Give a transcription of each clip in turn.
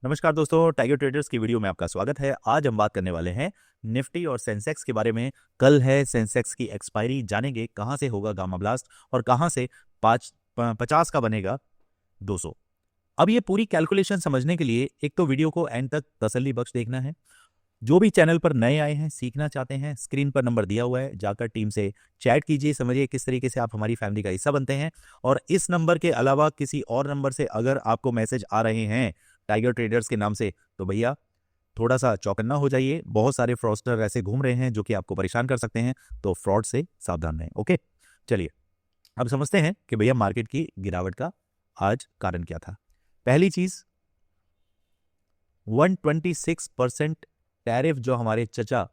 नमस्कार दोस्तों, tiger traders की वीडियो में आपका स्वागत है। आज हम बात करने वाले हैं निफ्टी और सेंसेक्स के बारे में। कल है सेंसेक्स की एक्सपायरी, जानेंगे कहां से होगा गामा ब्लास्ट और कहां से 50 का बनेगा 200। अब ये पूरी कैलकुलेशन समझने के लिए एक तो वीडियो को एंड तक तसल्ली बख्श देखना है। जो भी चैनल पर नए आए हैं, सीखना चाहते हैं, स्क्रीन पर नंबर दिया हुआ है, जाकर टीम से चैट कीजिए, समझिए किस तरीके से आप हमारी फैमिली का हिस्सा बनते हैं। और इस नंबर के अलावा किसी और नंबर से अगर आपको मैसेज आ रहे हैं टाइगर ट्रेडर्स के नाम से, तो भैया थोड़ा सा चौकन्ना हो जाइए। बहुत सारे फ्रॉडस्टर ऐसे घूम रहे हैं जो कि आपको परेशान कर सकते हैं, तो फ्रॉड से सावधान रहें। ओके, चलिए अब समझते हैं कि भैया मार्केट की गिरावट का आज कारण क्या था। पहली चीज, 126% टैरिफ जो हमारे चचा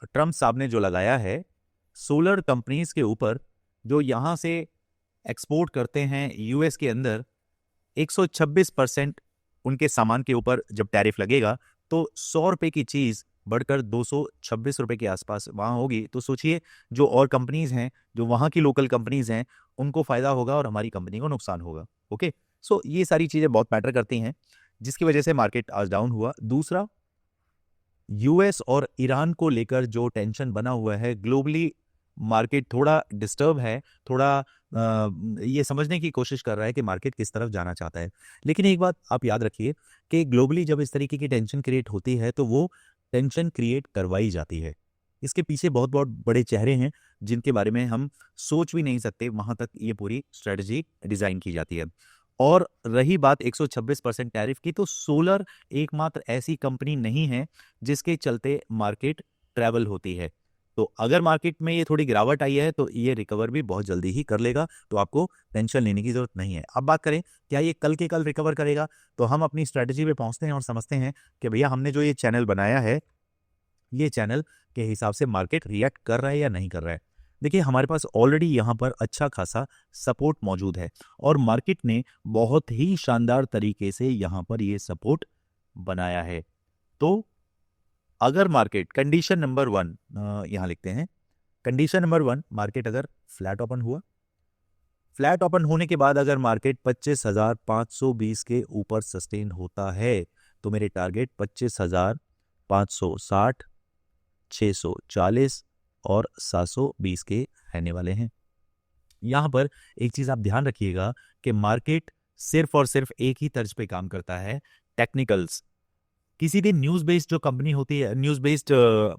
ट्रम्प साहब ने जो लगाया है सोलर कंपनीज के ऊपर, जो यहां से एक्सपोर्ट करते हैं यूएस के अंदर, 126% उनके सामान के ऊपर जब टैरिफ लगेगा तो 100 रुपए की चीज बढ़कर 226 रुपए के आसपास वहां होगी। तो सोचिए, जो और कंपनीज हैं, जो वहां की लोकल कंपनीज हैं, उनको फायदा होगा और हमारी कंपनी को नुकसान होगा। ओके, सो ये सारी चीजें बहुत मैटर करती हैं, जिसकी वजह से मार्केट आज डाउन हुआ। दूसरा, यूएस और ईरान को लेकर जो टेंशन बना हुआ है ग्लोबली, मार्केट थोड़ा डिस्टर्ब है, थोड़ा ये समझने की कोशिश कर रहा है कि मार्केट किस तरफ जाना चाहता है। लेकिन एक बात आप याद रखिए कि ग्लोबली जब इस तरीके की टेंशन क्रिएट होती है तो वो टेंशन क्रिएट करवाई जाती है। इसके पीछे बहुत बहुत बड़े चेहरे हैं जिनके बारे में हम सोच भी नहीं सकते, वहां तक ये पूरी स्ट्रेटजी डिजाइन की जाती है। और रही बात 126% टैरिफ की, तो सोलर एकमात्र ऐसी कंपनी नहीं है जिसके चलते मार्केट ट्रैवल होती है। तो अगर मार्केट में ये थोड़ी गिरावट आई है तो ये रिकवर भी बहुत जल्दी ही कर लेगा, तो आपको टेंशन लेने की जरूरत नहीं है। अब बात करें क्या ये कल के कल रिकवर करेगा, तो हम अपनी स्ट्रेटजी पे पहुंचते हैं और समझते हैं कि भैया हमने जो ये चैनल बनाया है, ये चैनल के हिसाब से मार्केट रिएक्ट कर रहा है या नहीं कर रहा है। देखिए, हमारे पास ऑलरेडी यहाँ पर अच्छा खासा सपोर्ट मौजूद है और मार्केट ने बहुत ही शानदार तरीके से यहाँ पर ये सपोर्ट बनाया है। तो अगर मार्केट कंडीशन नंबर 1 यहाँ लिखते हैं, कंडीशन नंबर 1, मार्केट अगर फ्लैट ओपन हुआ, फ्लैट ओपन होने के बाद अगर मार्केट 25,520 के ऊपर सस्टेन होता है तो मेरे टारगेट 25,560, 640 और 720 के रहने वाले हैं। यहां पर एक चीज आप ध्यान रखिएगा कि मार्केट सिर्फ और सिर्फ एक ही तर्ज पे काम करता है, टेक्निकल्स। किसी भी न्यूज बेस्ड जो कंपनी होती है, न्यूज बेस्ड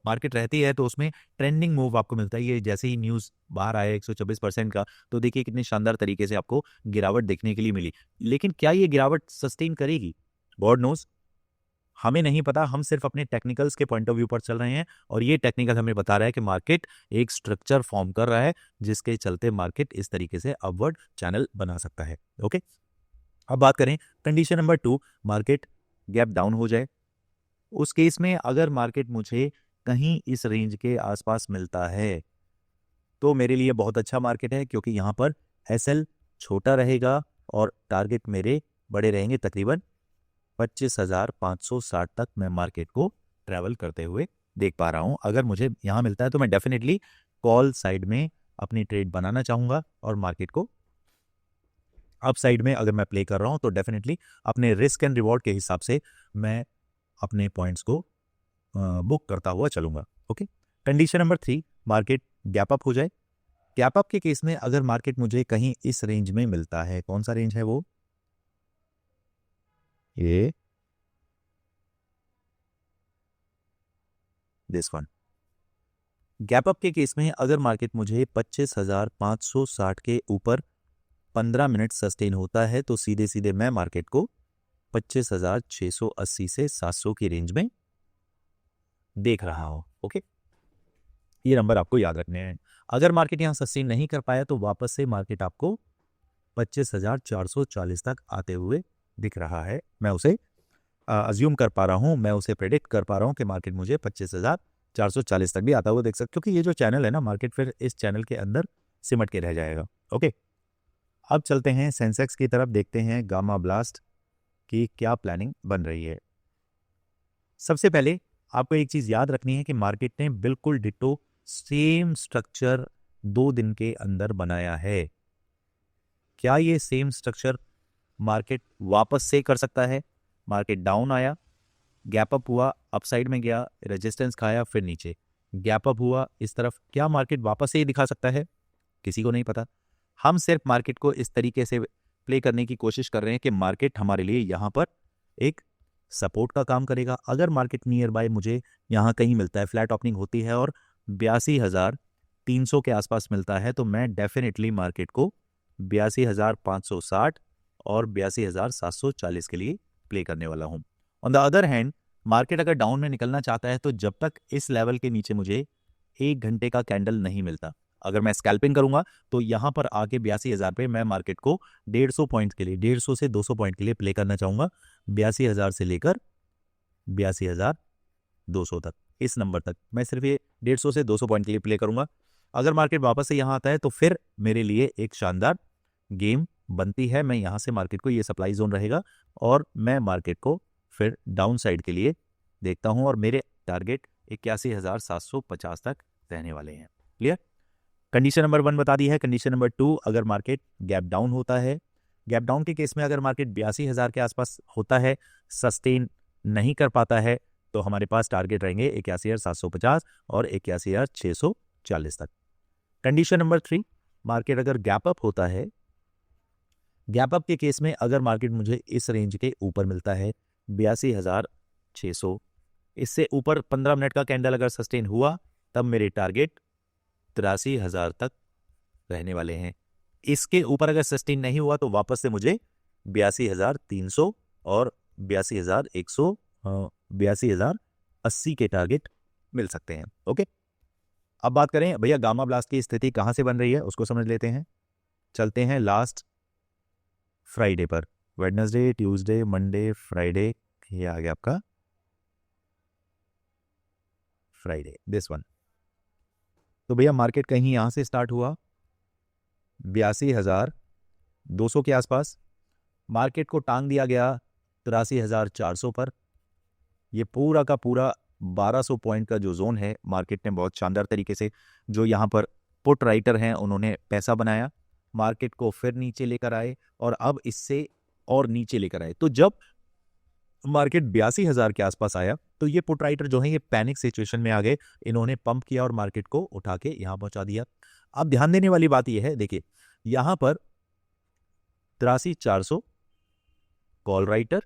मार्केट रहती है, तो उसमें ट्रेंडिंग मूव आपको मिलता है। ये जैसे ही न्यूज बाहर आया 126% का, तो देखिए कितने शानदार तरीके से आपको गिरावट देखने के लिए मिली। लेकिन क्या ये गिरावट सस्टेन करेगी, गॉड नोज, हमें नहीं पता। हम सिर्फ अपने टेक्निकल्स के पॉइंट ऑफ व्यू पर चल रहे हैं और ये टेक्निकल हमें बता रहा है कि मार्केट एक स्ट्रक्चर फॉर्म कर रहा है जिसके चलते मार्केट इस तरीके से अपवर्ड चैनल बना सकता है। ओके, अब बात करें condition number 2, market gap down हो जाए। उस केस में अगर मार्केट मुझे कहीं इस रेंज के आसपास मिलता है तो मेरे लिए बहुत अच्छा मार्केट है, क्योंकि यहाँ पर एसएल छोटा रहेगा और टारगेट मेरे बड़े रहेंगे। तकरीबन 25,560 तक मैं मार्केट को ट्रैवल करते हुए देख पा रहा हूं। अगर मुझे यहां मिलता है तो मैं डेफिनेटली कॉल साइड में अपनी ट्रेड बनाना चाहूंगा और मार्केट को अप साइड में अगर मैं प्ले कर रहा हूं तो डेफिनेटली अपने रिस्क एंड रिवॉर्ड के हिसाब से मैं अपने पॉइंट्स को बुक करता हुआ चलूंगा। Okay, condition number 3, market gap up हो जाए। गैप अप के केस में अगर मार्केट मुझे कहीं इस रेंज में मिलता है, कौन सा रेंज है वो, ये दिस वन। गैप अप के केस में अगर मार्केट मुझे 25,560 के ऊपर 15 मिनट सस्टेन होता है तो सीधे सीधे मैं मार्केट को 25,680 से 700 की रेंज में देख रहा हूं। ओके, ये नंबर आपको याद रखने हैं। अगर मार्केट यहां सस्टेन नहीं कर पाया तो वापस से मार्केट आपको 25,440 तक आते हुए दिख रहा है। मैं उसे अज्यूम कर पा रहा हूं, मैं उसे प्रेडिक्ट कर पा रहा हूं कि मार्केट मुझे 25,440 तक भी आता हुआ देख सकते, क्योंकि ये जो चैनल है ना, मार्केट फिर इस चैनल के अंदर सिमट के रह जाएगा। ओके, अब चलते हैं सेंसेक्स की तरफ, देखते हैं गामा ब्लास्ट की क्या प्लानिंग बन रही है। सबसे पहले आपको एक चीज याद रखनी है कि मार्केट ने बिल्कुल डिटो सेम स्ट्रक्चर 2 दिन के अंदर बनाया है। क्या ये सेम स्ट्रक्चर मार्केट वापस से कर सकता है? मार्केट डाउन आया, गैप अप हुआ, अपसाइड में गया, रेजिस्टेंस खाया, फिर नीचे गैप अप हुआ इस तरफ। क्या मार्केट वापस से ही दिखा सकता है? किसी को नहीं पता। हम सिर्फ मार्केट को इस तरीके से प्ले करने की कोशिश कर रहे हैं कि मार्केट हमारे लिए यहाँ पर एक सपोर्ट का काम करेगा। अगर मार्केट नियर बाय मुझे यहाँ कहीं मिलता है, फ्लैट ओपनिंग होती है और 82,300 के आसपास मिलता है, तो मैं डेफिनेटली मार्केट को 82,560 और 82,740 के लिए प्ले करने वाला हूँ। On the other hand, market अगर डाउन में निकलना चाहता है तो जब तक इस लेवल के नीचे मुझे 1 घंटे का कैंडल नहीं मिलता, अगर मैं स्कैल्पिंग करूंगा तो यहां पर आके 82,000 पे मैं मार्केट को 150 पॉइंट के लिए, 150 से 200 पॉइंट के लिए प्ले करना चाहूंगा। 82,000 से लेकर 82,200 तक, इस नंबर तक मैं सिर्फ ये 150 से 200 पॉइंट के लिए प्ले करूंगा। अगर मार्केट वापस से यहां आता है तो फिर मेरे लिए एक शानदार गेम बनती है। मैं यहां से मार्केट को, ये सप्लाई जोन रहेगा और मैं मार्केट को फिर डाउन साइड के लिए देखता हूं और मेरे टारगेट 81,750 तक रहने वाले हैं। क्लियर? कंडीशन नंबर 1 बता दी है। कंडीशन नंबर 2, अगर मार्केट गैप डाउन होता है, गैप डाउन के केस में अगर मार्केट 82,000 के आसपास होता है, सस्टेन नहीं कर पाता है, तो हमारे पास टारगेट रहेंगे 81,750 और 81,640 तक। कंडीशन नंबर 3, मार्केट अगर गैप अप होता है, गैप अप के केस में अगर मार्केट मुझे इस रेंज के ऊपर मिलता है 82,600, इससे ऊपर 15 मिनट का कैंडल अगर सस्टेन हुआ, तब मेरे टारगेट 83,000 तक रहने वाले हैं। इसके ऊपर अगर सस्टेन नहीं हुआ तो वापस से मुझे 82,300 और 82,100, 82,080 के टारगेट मिल सकते हैं। ओके, अब बात करें भैया गामा ब्लास्ट की स्थिति कहां से बन रही है, उसको समझ लेते हैं। चलते हैं लास्ट फ्राइडे पर, वेडनेसडे, ट्यूसडे, मंडे, फ्राइडे, ये आ गया आपका फ्राइडे, दिस वन। तो भैया मार्केट कहीं यहां से स्टार्ट हुआ 82,200 के आसपास, मार्केट को टांग दिया गया 83,400 पर। ये पूरा का पूरा 1200 पॉइंट का जो जोन है, मार्केट ने बहुत शानदार तरीके से, जो यहाँ पर पुट राइटर हैं उन्होंने पैसा बनाया, मार्केट को फिर नीचे लेकर आए और अब इससे और नीचे लेकर आए। तो जब मार्केट 82,000 के आसपास आया तो ये पुट राइटर जो है ये पैनिक सिचुएशन में आ गए, इन्होंने पंप किया और मार्केट को उठा के यहां पहुंचा दिया। अब ध्यान देने वाली बात यह है, देखिए यहां पर 83,400 call writer,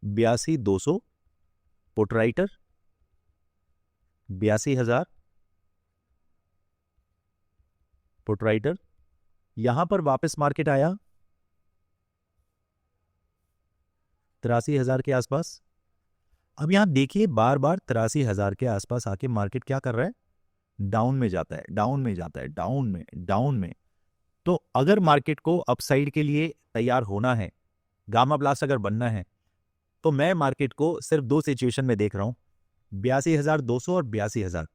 82,200 put writer, 82,000 put writer, यहां पर वापस मार्केट आया 83,000 के आसपास। अब यहां देखिए बार बार 83,000 के आसपास आके मार्केट क्या कर रहा है, डाउन में जाता है, डाउन में जाता है, डाउन में, डाउन में। तो अगर मार्केट को अपसाइड के लिए तैयार होना है, गामा ब्लास्ट अगर बनना है, तो मैं मार्केट को सिर्फ 2 सिचुएशन में देख रहा हूं, 82,200 और 82,000।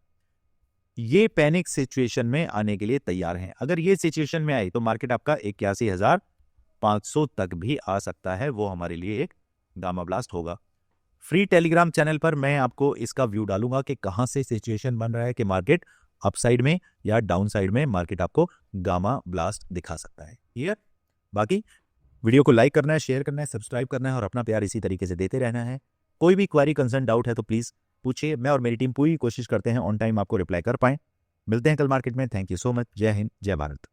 ये पैनिक सिचुएशन में आने के लिए तैयार हैं। अगर ये सिचुएशन में आई तो मार्केट आपका 81,500 तक भी आ सकता है, वो हमारे लिए एक गामा ब्लास्ट होगा। फ्री टेलीग्राम चैनल पर मैं आपको इसका व्यू डालूंगा कि कहां से सिचुएशन बन रहा है कि मार्केट अपसाइड में या डाउन साइड में मार्केट आपको गामा ब्लास्ट दिखा सकता है। क्लियर? बाकी वीडियो को लाइक करना है, शेयर करना है, सब्सक्राइब करना है और अपना प्यार इसी तरीके से देते रहना है। कोई भी क्वेरी, कंसर्न, डाउट है तो प्लीज पूछिए, मैं और मेरी टीम पूरी कोशिश करते हैं ऑन टाइम आपको रिप्लाई कर पाएं। मिलते हैं कल मार्केट में। Thank you so much. जय हिंद, जय भारत।